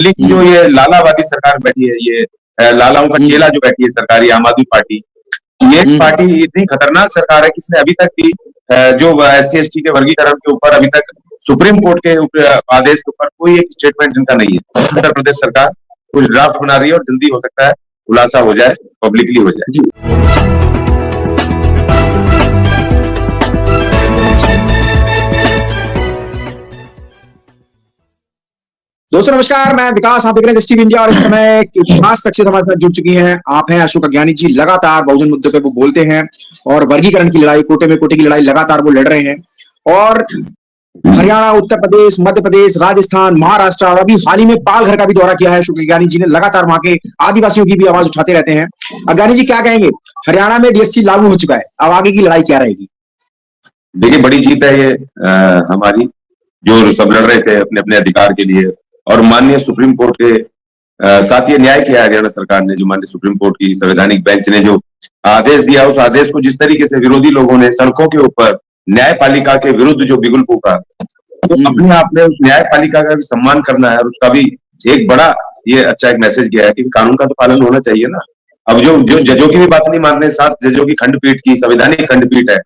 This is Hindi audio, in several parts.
दिल्ली की जो ये लालावादी सरकार बैठी है, ये लालाओं का चेला जो बैठी है सरकार, ये आम आदमी पार्टी, ये पार्टी इतनी खतरनाक सरकार है कि इसने अभी तक भी जो SC ST के वर्गीकरण के ऊपर अभी तक सुप्रीम कोर्ट के आदेश के ऊपर कोई एक स्टेटमेंट इनका नहीं है। उत्तर प्रदेश सरकार कुछ ड्राफ्ट बना रही है और जल्दी हो सकता है खुलासा हो जाए, पब्लिकली हो जाए। दोस्तों नमस्कार, मैं विकास, आप देख रहे हैं टीवी इंडिया और इस समय खास शख्सियत हमारे साथ जुड़ चुकी हैं। आप हैं अशोक अज्ञानी जी। लगातार बहुजन मुद्दे पे वो बोलते हैं और वर्गीकरण की लड़ाई, कोटे में कोटे की लड़ाई लगातार वो लड़ रहे हैं। और हरियाणा, उत्तर प्रदेश, मध्य प्रदेश, राजस्थान, महाराष्ट्र और अभी हाल ही में पालघर का भी दौरा किया है अशोक अज्ञानी जी ने। लगातार वहां के आदिवासियों की भी आवाज उठाते रहते हैं। अज्ञानी जी क्या कहेंगे, हरियाणा में DSC लागू हो चुका है, अब आगे की लड़ाई क्या रहेगी? देखिए, बड़ी जीत है ये हमारी, जो सब लड़ रहे थे अपने अपने अधिकार के लिए। और माननीय सुप्रीम कोर्ट के साथ ये न्याय किया हरियाणा सरकार ने, जो माननीय सुप्रीम कोर्ट की संवैधानिक बेंच ने जो आदेश दिया, उस आदेश को जिस तरीके से विरोधी लोगों ने सड़कों के ऊपर न्यायपालिका के विरुद्ध जो बिगुल फूका, तो अपने आप में उस न्यायपालिका का भी सम्मान करना है और उसका भी एक बड़ा ये अच्छा एक मैसेज गया है कि कानून का तो पालन होना चाहिए ना। अब जो जो जजों की भी बात नहीं मान रहे, 7 जजों की खंडपीठ की संवैधानिक खंडपीठ है,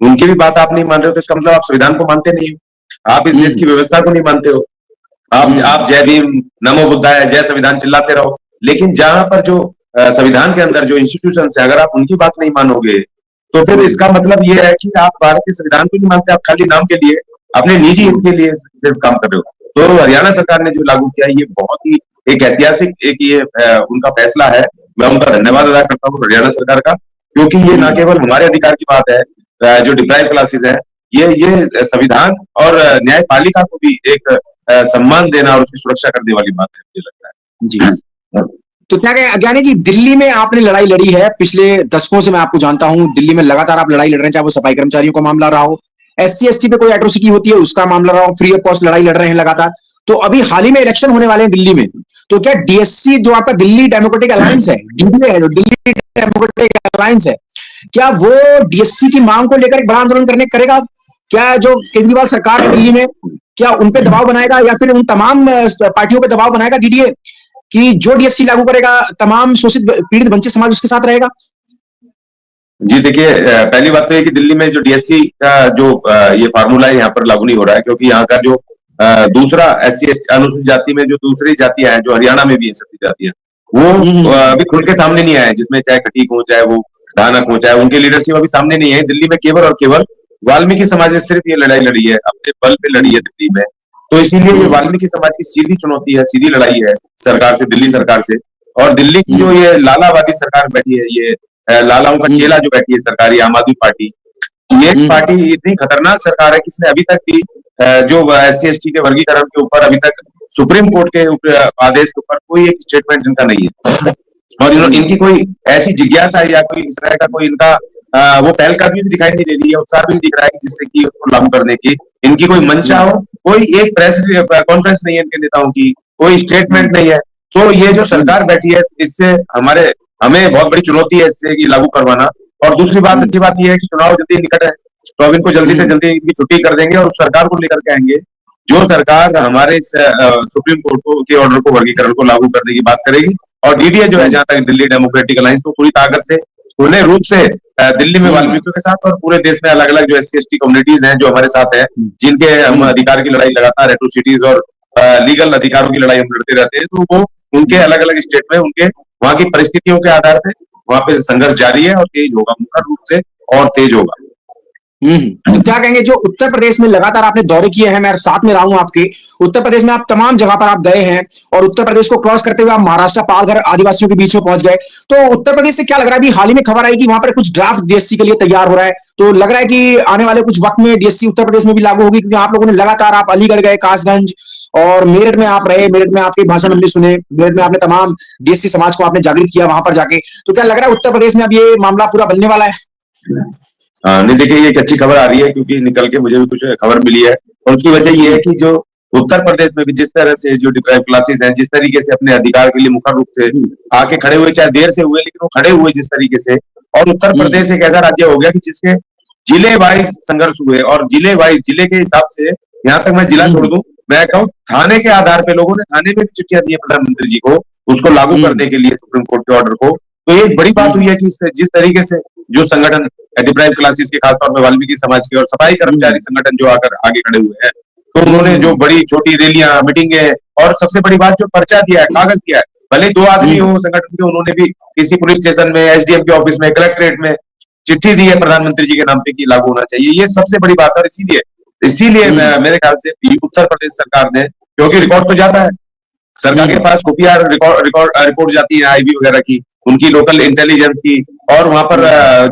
उनकी भी बात आप नहीं मान रहे हो, तो इसका मतलब आप संविधान को मानते नहीं हो, आप इस देश की व्यवस्था को नहीं मानते हो। आप जय भीम, नमो बुद्धाय, जय संविधान चिल्लाते रहो, लेकिन जहां पर जो संविधान के अंदर जो इंस्टीट्यूशन है, अगर आप उनकी बात नहीं मानोगे, तो फिर इसका मतलब ये है कि आप भारतीय संविधान को नहीं मानते, आप खाली नाम के लिए, अपने निजी हित के लिए सिर्फ काम कर रहे हो। तो हरियाणा सरकार ने जो लागू किया, ये बहुत ही एक ऐतिहासिक एक ये उनका फैसला है। मैं उनका धन्यवाद अदा करता हूँ हरियाणा सरकार का, क्योंकि ये न केवल हमारे अधिकार की बात है, जो डिप्राइव क्लासेस है, ये संविधान और न्यायपालिका को भी एक सम्मान देना और उसकी सुरक्षा करने वाली बात है, मुझे लगता है जी। तो क्या कहें अज्ञानी जी, दिल्ली में आपने लड़ाई लड़ी है पिछले दशकों से, मैं आपको जानता हूं, दिल्ली में लगातार आप लड़ाई लड़ रहे हैं, चाहे वो सफाई कर्मचारियों का मामला रहा हो, SC ST पे कोई एट्रोसिटी होती है उसका मामला रहा हो, फ्री ऑफ कॉस्ट लड़ाई लड़ रहे हैं लगातार। तो अभी हाल ही में इलेक्शन होने वाले हैं दिल्ली में, तो क्या DSC जो आपका दिल्ली डेमोक्रेटिक अलायंस है, DDA है, जो दिल्ली डेमोक्रेटिक अलायंस है, क्या वो DSC की मांग को लेकर एक बड़ा आंदोलन करेगा? क्या जो केजरीवाल सरकार है दिल्ली में, क्या उन पे दबाव बनाएगा या फिर उन तमाम पार्टियों पे दबाव बनाएगा DDA कि जो DSC लागू करेगा तमाम शोषित पीड़ित वंचित समाज उसके साथ रहेगा? जी देखिए, पहली बात तो है कि दिल्ली में जो DSC का जो ये फार्मूला है यहाँ पर लागू नहीं हो रहा है, क्योंकि यहाँ का जो दूसरा SC ST अनुसूचित जाति में जो दूसरी जातियां हैं, जो हरियाणा में भी छत्तीस जातियां, वो अभी खुल के सामने नहीं आए, जिसमें चाहे खटीक हो, चाहे वो धानक हो, चाहे उनकी लीडरशिप अभी सामने नहीं है। दिल्ली में केवल और केवल वाल्मीकि समाज ने सिर्फ ये लड़ाई लड़ी है, अपने बल पे लड़ी है दिल्ली में। तो इसीलिए ये वाल्मीकि समाज की सीधी चुनौती है, सीधी लड़ाई है सरकार से, दिल्ली सरकार से। और दिल्ली की जो ये लालावादी सरकार बैठी है, ये लालाओं का चेला जो बैठी है सरकारी आम आदमी पार्टी, ये पार्टी इतनी खतरनाक सरकार है कि इसने अभी तक भी जो SC ST के वर्गीकरण के ऊपर अभी तक सुप्रीम कोर्ट के आदेश के ऊपर कोई एक स्टेटमेंट इनका नहीं है। और इनकी कोई ऐसी जिज्ञासा या कोई इस तरह का कोई इनका वो पहलकदमी भी दिखाई नहीं दे रही है, उत्साह भी दिख रहा है कि जिससे कि उसको लागू करने की इनकी कोई मंशा हो। कोई एक प्रेस कॉन्फ्रेंस नहीं है इनके नेताओं की, कोई स्टेटमेंट नहीं है। तो ये जो सरकार बैठी है, इससे हमें बहुत बड़ी चुनौती है इससे कि लागू करवाना। और दूसरी बात, अच्छी बात यह है कि चुनाव जल्दी निकट है, तो अब इनको जल्दी से जल्दी इनकी छुट्टी कर देंगे और उस सरकार को लेकर के आएंगे जो सरकार हमारे सुप्रीम कोर्ट के ऑर्डर को, वर्गीकरण को लागू करने की बात करेगी। और DDA जो है, जहां तक दिल्ली डेमोक्रेटिक अलायंस, तो पूरी ताकत से, पूर्ण रूप से दिल्ली में वाल्मीकियों के साथ और पूरे देश में अलग अलग जो SC ST कम्युनिटीज हैं जो हमारे साथ है, जिनके हम अधिकार की लड़ाई लगातार, एट्रोसिटीज और लीगल अधिकारों की लड़ाई हम लड़ते रहते हैं, तो वो उनके अलग अलग स्टेट में उनके वहां की परिस्थितियों के आधार पे वहां पे संघर्ष जारी है और तेज होगा, मुख्य रूप से और तेज होगा। तो क्या कहेंगे, जो उत्तर प्रदेश में लगातार आपने दौरे किए हैं, मैं साथ में रहा हूं आपके, उत्तर प्रदेश में आप तमाम जगह पर आप गए हैं और उत्तर प्रदेश को क्रॉस करते हुए आप महाराष्ट्र, पालघर आदिवासियों के बीच में पहुंच गए, तो उत्तर प्रदेश से क्या लग रहा है? अभी हाल ही में खबर आई कि वहां पर कुछ ड्राफ्ट DSC के लिए तैयार हो रहा है, तो लग रहा है कि आने वाले कुछ वक्त में DSC उत्तर प्रदेश में भी लागू होगी, क्योंकि आप लोगों ने लगातार, आप अलीगढ़ गए, कासगंज और मेरठ में आप रहे, मेरठ में आपके भाषण हमने सुने, मेरठ में आपने तमाम DSC समाज को आपने जागृत किया वहां पर जाके, तो क्या लग रहा है उत्तर प्रदेश में अब ये मामला पूरा बनने वाला है? नहीं देखिए, ये एक अच्छी खबर आ रही है, क्योंकि निकल के मुझे भी कुछ खबर मिली है, और उसकी वजह ये है कि जो उत्तर प्रदेश में भी जिस तरह से जो डिप्राइव क्लासेस हैं, जिस तरीके से अपने अधिकार के लिए मुख्य रूप से आके खड़े हुए, चाहे देर से हुए, लेकिन वो खड़े हुए जिस तरीके से। और उत्तर प्रदेश एक ऐसा राज्य हो गया कि जिसके जिले वाइज संघर्ष हुए, और जिले वाइज, जिले के हिसाब से, यहाँ तक मैं जिला छोड़ दूं मैं कहूँ थाने के आधार पे लोगों ने थाने में भी चिट्ठियां दी है प्रधानमंत्री जी को, उसको लागू करने के लिए सुप्रीम कोर्ट के ऑर्डर को। तो एक बड़ी बात हुई है कि जिस तरीके से जो संगठन डिप्राइव्ड क्लासेस के खासतौर पर वाल्मीकि समाज के और सफाई कर्मचारी संगठन जो आकर आगे खड़े हुए हैं, तो उन्होंने जो बड़ी छोटी रैलियां, मीटिंगें और सबसे बड़ी बात जो पर्चा दिया है, कागज दिया है, भले 2 आदमी हो संगठन के, उन्होंने भी किसी पुलिस स्टेशन में, एसडीएम के ऑफिस में, कलेक्ट्रेट में चिट्ठी दी है प्रधानमंत्री जी के नाम पे कि लागू होना चाहिए। ये सबसे बड़ी बात है। और इसीलिए मेरे ख्याल से उत्तर प्रदेश सरकार ने, क्योंकि रिकॉर्ड तो जाता है सरकार के पास, खुफिया रिपोर्ट जाती है आईबी वगैरह की, उनकी लोकल इंटेलिजेंस की, और वहां पर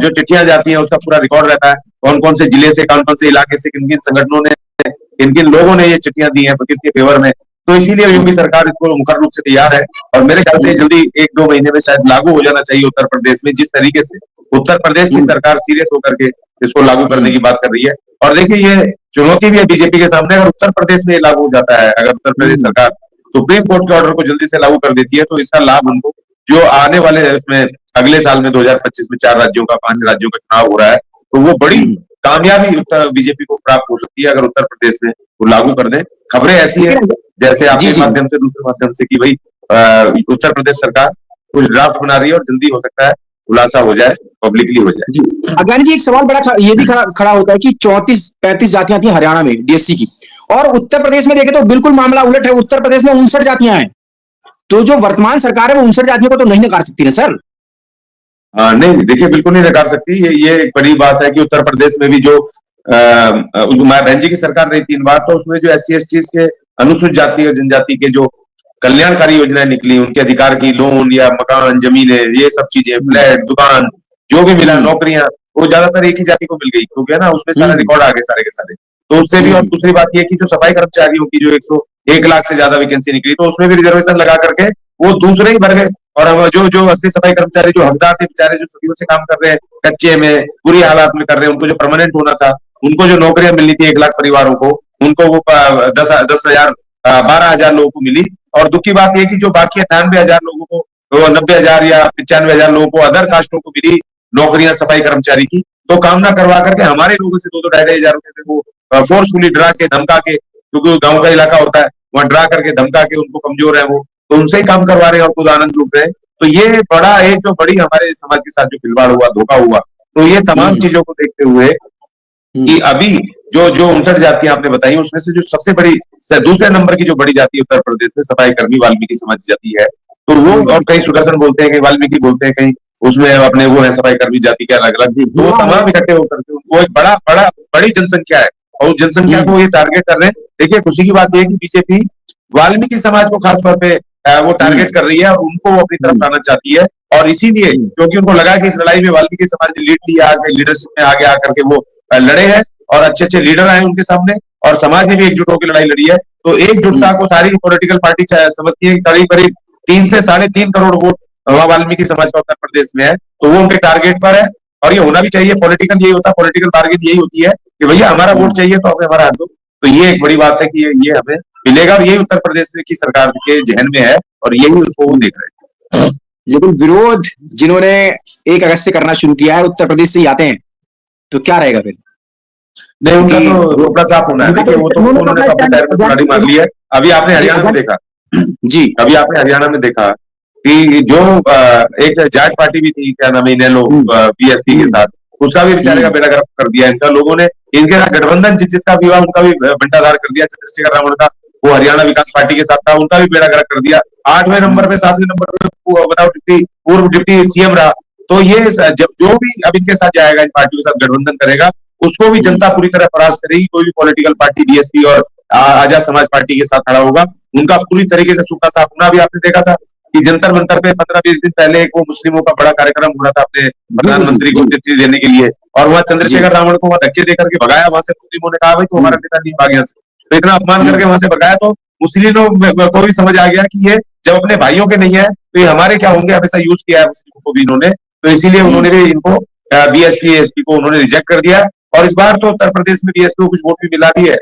जो चिट्ठियां जाती हैं उसका पूरा रिकॉर्ड रहता है, कौन कौन से जिले से, कौन कौन से इलाके से, किन किन संगठनों ने, किन किन लोगों ने ये चिट्ठियां दी हैं किसके फेवर में। तो इसीलिए यूपी सरकार इसको मुखर रूप से तैयार है, और मेरे ख्याल से जल्दी 1-2 महीने में शायद लागू हो जाना चाहिए उत्तर प्रदेश में। जिस तरीके से उत्तर प्रदेश की सरकार सीरियस होकर के इसको लागू करने की बात कर रही है, और देखिए ये चुनौती भी है बीजेपी के सामने, अगर उत्तर प्रदेश में लागू हो जाता है, अगर उत्तर प्रदेश सरकार सुप्रीम कोर्ट के ऑर्डर को जल्दी से लागू कर देती है, तो इसका लाभ उनको जो आने वाले उसमें अगले साल में 2025 में 4 राज्यों का, 5 राज्यों का चुनाव हो रहा है, तो वो बड़ी कामयाबी उत्तर बीजेपी को प्राप्त हो सकती है अगर उत्तर प्रदेश में वो लागू कर दें। खबरें ऐसी है जैसे आपके माध्यम से, दूसरे माध्यम से, कि भाई उत्तर प्रदेश सरकार कुछ ड्राफ्ट बना रही है और जल्दी हो सकता है खुलासा हो जाए, पब्लिकली हो जाए। अज्ञानी जी, एक सवाल बड़ा ये भी खड़ा होता है कि 34-35 जातियां थी हरियाणा में डीएससी की, और उत्तर प्रदेश में देखें तो बिल्कुल मामला उलट है। उत्तर प्रदेश में 59 जातियां हैं, तो जो वर्तमान सरकार है वो 59 जातियों को तो नहीं नकार सकती ना सर? नहीं, देखिए बिल्कुल नहीं नकार सकती। ये एक बड़ी बात है कि उत्तर प्रदेश में भी जो माया बहन जी की सरकार रही 3 बार, तो उसमें जो SC ST के अनुसूचित जाति और जनजाति के जो कल्याणकारी योजनाएं निकली, उनके अधिकार की लोन या मकान, जमीनें, ये सब चीजें, फ्लैट, दुकान, जो भी मिला, नौकरियां, वो ज्यादातर एक ही जाति को मिल गई, क्योंकि है ना उसमें सारा रिकॉर्ड आ गए सारे के सारे। तो उससे भी, और दूसरी बात ये कि जो सफाई कर्मचारियों की जो 1 लाख से ज्यादा वैकेंसी निकली, तो उसमें भी रिजर्वेशन लगा करके वो दूसरे ही भर गए। और अब जो असली सफाई कर्मचारी जो हकदार थे बेचारे, जो सदियों से काम कर रहे हैं, कच्चे में बुरी हालात में कर रहे हैं, उनको जो परमानेंट होना था, उनको जो नौकरियां मिलनी थी 1 लाख परिवारों को, उनको वो 10,000 12,000 लोगों को मिली। और दुख की बात यह कि जो बाकी 98,000 लोगों को, 90,000 या 95,000 लोगों को, अदर कास्टों को मिली नौकरियां सफाई कर्मचारी की, तो काम ना करवा करके हमारे लोगों से 2-2 ढाई-2,500 रुपए वो फोर्सफुली डरा के, धमका के, क्योंकि गांव का इलाका होता है, वहां डरा करके, धमका के, उनको कमजोर है वो, तो उनसे ही काम करवा रहे हैं और खुद आनंद लूट रहे हैं। तो ये बड़ा एक जो बड़ी हमारे समाज के साथ जो खिलवाड़ हुआ, धोखा हुआ, तो ये तमाम चीजों को देखते हुए कि अभी जो 59 जातियां आपने बताई, उसमें से जो सबसे बड़ी, दूसरे नंबर की जो बड़ी जाति उत्तर प्रदेश में सफाई कर्मी वाल्मीकि समाज जाति है, तो वो, और कहीं सुदर्शन बोलते हैं, कहीं वाल्मीकि बोलते हैं, कहीं उसमें अपने वो है सफाई कर्मी जाति के अलग अलग, तो वो तमाम इकट्ठे होकर के वो एक बड़ी जनसंख्या है, और उस जनसंख्या को ये टारगेट कर रहे हैं। देखिए खुशी की बात यह है कि बीजेपी वाल्मीकि समाज को खासतौर पे वो टारगेट कर रही है और उनको अपनी तरफ लाना चाहती है, और इसीलिए क्योंकि उनको लगा कि इस लड़ाई में वाल्मीकि समाज ने लीड लिया, लीडरशिप में आगे आकर के वो लड़े हैं, और अच्छे अच्छे लीडर आए उनके सामने, और समाज ने भी एकजुट होकर लड़ाई लड़ी है। तो एकजुटता को सारी पॉलिटिकल पार्टी समझती है कि करीब करीब 3 से 3.5 करोड़ वोट वाल्मीकि समाज का उत्तर प्रदेश में है, तो वो उनके टारगेट पर है, और ये होना भी चाहिए। पॉलिटिकल यही होता है, पॉलिटिकल टारगेट यही होती है कि भैया हमारा वोट चाहिए तो हमें हमारा हाथ दो। तो ये एक बड़ी बात है कि ये हमें मिलेगा, और यही उत्तर प्रदेश की सरकार के जहन में है, और यही उसको वो देख रहे हैं। लेकिन विरोध जिन्होंने 1 अगस्त से करना शुरू किया है उत्तर प्रदेश से ही आते हैं, तो क्या रहेगा फिर? नहीं, उनका तो रोकड़ा साफ होना है। देखिए वो तो उन्होंने अपने पैर में कुल्हाड़ी मार ली है। अभी आपने हरियाणा में देखा जी, अभी आपने हरियाणा में देखा कि जो एक जाट पार्टी भी थी, क्या नाम है, इनेलो, बीएसपी के साथ, उसका भी बेचारे का बेड़ा गर्क कर दिया इनका लोगों ने। इनके साथ गठबंधन जिसका भी हुआ उनका भी बंटाधार कर दिया। चंद्रशेखर रावण का वो हरियाणा विकास पार्टी के साथ था, उनका भी बेड़ा गर्क कर दिया। 8वें नंबर पे, 7वें नंबर पे बताओ पूर्व डिप्टी सीएम रहा। तो ये जो भी अब इनके साथ जाएगा, इन पार्टियों के साथ गठबंधन करेगा, उसको भी जनता पूरी तरह परास्त करेगी। कोई भी पॉलिटिकल पार्टी बीएसपी और आजाद समाज पार्टी के साथ खड़ा होगा, उनका पूरी तरीके से सूखा साफ होना। भी आपने देखा था कि जंतर मंतर पे 15-20 दिन पहले एक वो मुस्लिमों का बड़ा कार्यक्रम हो रहा था अपने प्रधानमंत्री को चिट्ठी देने के लिए, और वहां चंद्रशेखर रावण को वहां धक्के देकर के भगाया। वहां से मुस्लिमों ने कहा भाई तो हमारा नेता नहीं भाग यहाँ से, तो इतना अपमान करके वहां से भगाया। तो मुस्लिमों को भी समझ आ गया कि ये जब अपने भाइयों के नहीं है तो ये हमारे क्या होंगे। हमेशा यूज किया है मुस्लिमों को भी इन्होंने, तो इसीलिए उन्होंने भी इनको बीएसपी एसपी को उन्होंने रिजेक्ट कर दिया। और इस बार तो उत्तर प्रदेश में बीएसपी को कुछ वोट भी मिला भी है,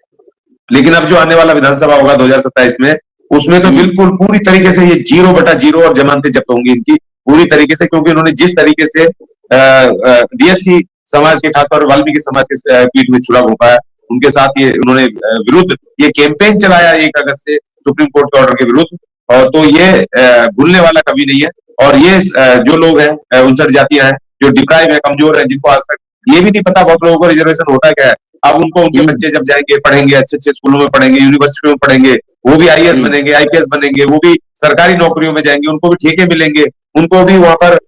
लेकिन अब जो आने वाला विधानसभा होगा 2027 में, उसमें तो बिल्कुल पूरी तरीके से ये 0/0 और जमानतें जब्त होंगी इनकी पूरी तरीके से, क्योंकि उन्होंने जिस तरीके से डीएससी समाज के, खासतौर पर वाल्मीकि समाज के पीठ में छुरा घोंपा है, उनके साथ ये उन्होंने विरुद्ध ये कैंपेन चलाया 1 अगस्त से सुप्रीम कोर्ट के ऑर्डर के विरुद्ध, और तो ये भूलने वाला कभी नहीं है। और ये जो लोग हैं 59 जातियां हैं जो डिप्राइव है, कमजोर है, जिनको आज तक ये भी नहीं पता बहुत लोगों को रिजर्वेशन होता क्या है, अब उनको उनके बच्चे जब जाएंगे पढ़ेंगे, अच्छे अच्छे स्कूलों में पढ़ेंगे, यूनिवर्सिटियों में पढ़ेंगे, वो भी आईएएस बनेंगे, आईपीएस बनेंगे, वो भी सरकारी नौकरियों में जाएंगे, उनको भी ठेके मिलेंगे, उनको भी वहां पर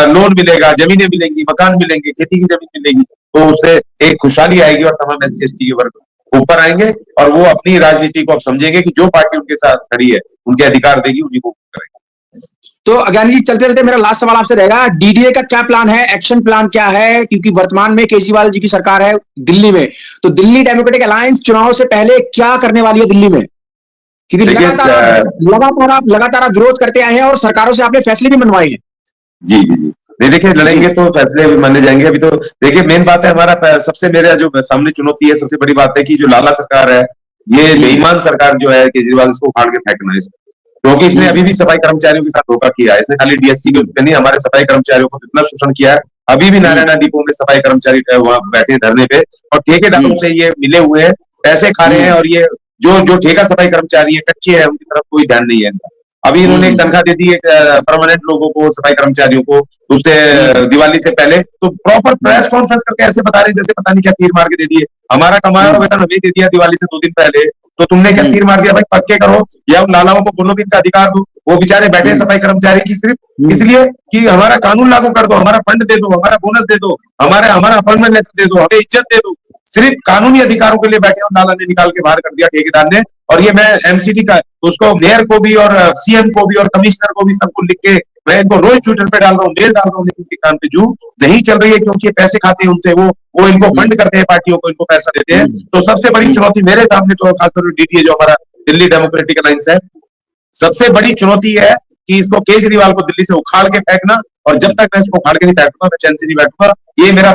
लोन मिलेगा, जमीनें मिलेंगी, मकान मिलेंगे, खेती की जमीन मिलेगी, तो उससे एक खुशहाली आएगी और तमाम SC ST के वर्ग ऊपर आएंगे और वो अपनी राजनीति को अब समझेंगे कि जो पार्टी उनके साथ खड़ी है उनके अधिकार देगी, उन्हीं को करेंगे। तो अज्ञानी जी, चलते चलते मेरा लास्ट सवाल आपसे रहेगा, डीडीए का क्या प्लान है, एक्शन प्लान क्या है, क्योंकि वर्तमान में केजरीवाल जी की सरकार है दिल्ली में, तो दिल्ली डेमोक्रेटिक अलायंस चुनाव से पहले क्या करने वाली है दिल्ली में? क्योंकि लगातार आप विरोध करते आए हैं और सरकारों से आपने फैसले भी मनवाए हैं। जी जी जी, नहीं देखिए, लड़ेंगे तो फैसले भी माने जाएंगे। अभी तो देखिए मेन बात है, हमारा सबसे मेरा जो सामने चुनौती है, सबसे बड़ी बात है कि जो लाला सरकार है, ये बेईमान सरकार जो है केजरीवाल, इसको उखाड़ के फेंकना है, क्योंकि इसने अभी भी सफाई कर्मचारियों के साथ धोखा किया है। इसने खाली डीएससी के उसमें नहीं, हमारे सफाई कर्मचारियों को इतना शोषण किया है। अभी भी नारायणा डिपो में सफाई कर्मचारी वहां बैठे धरने पे और ठेकेदारों से ये मिले हुए हैं, पैसे खा रहे हैं, और ये जो ठेका सफाई कर्मचारी है, कच्चे हैं, उनकी तरफ कोई ध्यान नहीं है इनका। अभी इन्होंने एक तनख्वाह दे दी है परमानेंट लोगों को, सफाई कर्मचारियों को, उससे दिवाली से पहले तो प्रॉपर प्रेस कॉन्फ्रेंस करके ऐसे बता रहे जैसे पता नहीं क्या तीर मार के दे दिए। हमारा कमाया हुआ वेतन हमें दे दिया दिवाली से 2 दिन पहले, तो तुमने क्या तीर मार दिया? भाई पक्के करो, या उन लालाओं को बोलो कि इनका अधिकार दो। वो बेचारे बैठे सफाई कर्मचारी की सिर्फ इसलिए कि हमारा कानून लागू कर दो, हमारा फंड दे दो, हमारा बोनस दे दो, हमारा अपॉइंटमेंट लेटर दे दो, हमें इज्जत दे दो। सिर्फ कानूनी अधिकारों के लिए बैठे और लाला ने निकाल के बाहर कर दिया ठेकेदार ने। और ये मैं एमसीडी का उसको मेयर को भी और सीएम को भी और कमिश्नर को भी सबको लिख के मैं इनको रोज ट्विटर पे डाल रहा हूँ, मेल डाल रहा हूँ, लेकिन उनके कान पे जू नहीं चल रही है, क्योंकि ये पैसे खाते हैं उनसे, वो इनको फंड करते हैं, पार्टियों को इनको पैसा देते हैं। तो सबसे बड़ी चुनौती मेरे सामने तो खासतौर पर डीडीए जो हमारा दिल्ली डेमोक्रेटिक अलायंस है, सबसे बड़ी चुनौती है कि इसको केजरीवाल को दिल्ली से उखाड़ के फेंकना, और जब तक मैं इसको उखाड़ के नहीं फेंकूंगा मैं चैन से नहीं बैठूंगा। ये मेरा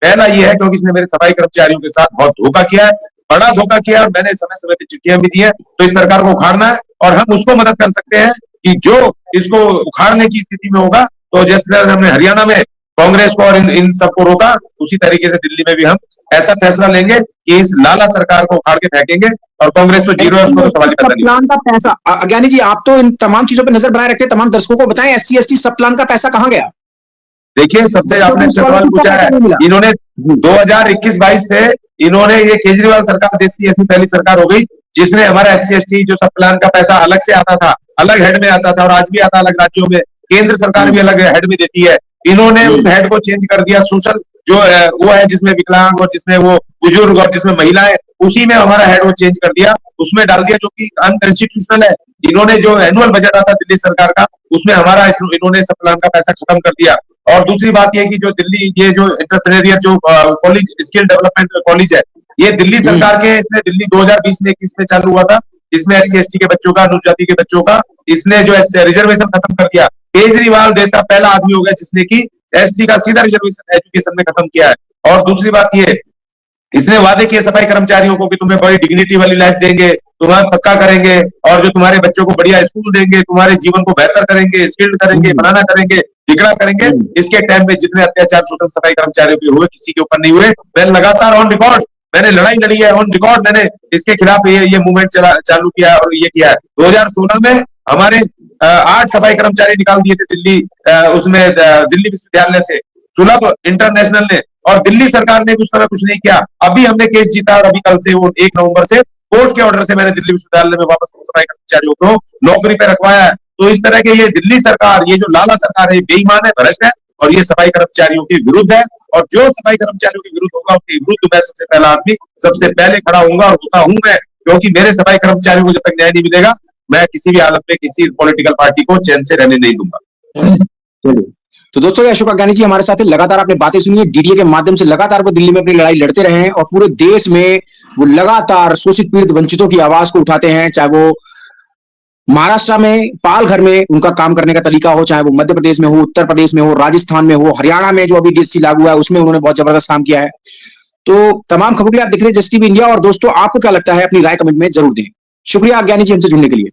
पहला ये है, क्योंकि इसने मेरे सफाई कर्मचारियों के साथ बहुत धोखा किया है, बड़ा धोखा किया है, और मैंने समय समय पे चिट्ठियां भी दी है। तो इस सरकार को उखाड़ना है, और हम उसको मदद कर सकते हैं कि जो इसको उखाड़ने की स्थिति में होगा, तो जिस तरह हमने हरियाणा में कांग्रेस को और इन सबको रोका, उसी तरीके से दिल्ली में भी हम ऐसा फैसला लेंगे कि इस लाला सरकार को उखाड़ के फेंकेंगे, और कांग्रेस तो जीरो है, उसको तो सवाल ही पैदा नहीं। प्लान का पैसा, अज्ञानी जी आप तो इन तमाम चीजों पर नजर बनाए रखते हैं, तमाम दर्शकों को बताएं SC ST सब प्लान का पैसा कहां गया? देखिए, सबसे आपने अच्छा सवाल पूछा है। इन्होंने 2021-22 से इन्होंने ये केजरीवाल सरकार देश की ऐसी पहली सरकार हो गई जिसने हमारा SC ST जो सब प्लान का पैसा अलग से आता था, अलग हेड में आता था, और आज भी आता अलग राज्यों में, केंद्र सरकार भी अलग हेड में देती है। इन्होंने उस हेड को चेंज कर दिया, सोशल जो वो है जिसमें विकलांग और जिसमें वो बुजुर्ग और जिसमें महिलाएं, उसी में हमारा हेड वो चेंज कर दिया, उसमें डाल दिया, जो कि अनकॉन्स्टिट्यूशनल है। इन्होंने जो एनुअल बजट आता दिल्ली सरकार का, उसमें हमारा इन्होंने सब प्लान का पैसा खत्म कर दिया। और दूसरी बात यह कि जो दिल्ली ये जो एंटरप्रेन्योरियल जो कॉलेज, स्किल डेवलपमेंट कॉलेज है, ये दिल्ली सरकार के, इसने दिल्ली 2020 में 21 में चालू हुआ था। इसमें SC ST के बच्चों का, अनुसूचित के बच्चों का, इसने जो रिजर्वेशन खत्म कर दिया। केजरीवाल देश का पहला आदमी हो गया जिसने की SC का सीधा रिजर्वेशन एजुकेशन में खत्म किया है। और दूसरी बात ये, इसने वादे किए सफाई कर्मचारियों को कि तुम्हें बड़ी डिग्निटी वाली लाइफ देंगे, तुम्हारा पक्का करेंगे, और जो तुम्हारे बच्चों को बढ़िया स्कूल देंगे, तुम्हारे जीवन को बेहतर करेंगे, स्किल्ड करेंगे, फलाना करेंगे, टिकड़ा करेंगे। इसके टाइम में जितने अत्याचार शोषण सफाई कर्मचारियों के हुए, किसी के ऊपर नहीं हुए। मैं लगातार ऑन रिकॉर्ड मैंने लड़ाई लड़ी है, ऑन रिकॉर्ड मैंने इसके खिलाफ ये मूवमेंट चालू किया है और ये किया है। 2016 में हमारे 8 सफाई कर्मचारी निकाल दिए थे दिल्ली, उसमें दिल्ली विश्वविद्यालय से सुलभ इंटरनेशनल ने, और दिल्ली सरकार ने उस समय कुछ नहीं किया। अभी हमने केस जीता, और अभी कल से वो 1 नवंबर से कोर्ट के ऑर्डर से मैंने दिल्ली विश्वविद्यालय में वापस सफाई कर्मचारियों को नौकरी पे रखवाया है। तो इस तरह के ये दिल्ली सरकार, ये जो लाला सरकार है, बेईमान है, भ्रष्ट है, और ये सफाई कर्मचारियों के विरुद्ध है। और जो सफाई कर्मचारियों के विरुद्ध होगा, उनके विरुद्ध मैं सबसे पहला आदमी सबसे पहले खड़ा होऊंगा, और होता हूं मैं, क्योंकि मेरे सफाई कर्मचारियों को जब तक न्याय नहीं मिलेगा, मैं किसी भी हालत में किसी पॉलिटिकल पार्टी को चैन से रहने नहीं दूंगा। तो दोस्तों, अशोक अज्ञानी जी हमारे साथ लगातार आपने बातें सुनी है, डीडीए के माध्यम से लगातार वो दिल्ली में अपनी लड़ाई लड़ते रहे हैं, और पूरे देश में वो लगातार शोषित पीड़ित वंचितों की आवाज को उठाते हैं, चाहे वो महाराष्ट्र में पाल घर में उनका काम करने का तरीका हो, चाहे वो मध्य प्रदेश में हो, उत्तर प्रदेश में हो, राजस्थान में हो, हरियाणा में जो अभी डीएससी लागू है उसमें उन्होंने बहुत जबरदस्त काम किया है। तो तमाम खबरों के लिए आप देख रहे हैं जस्ट टीवी इंडिया, और दोस्तों आपको क्या लगता है अपनी राय कमेंट में जरूर दें। शुक्रिया अज्ञानी जी हमसे जुड़ने के लिए।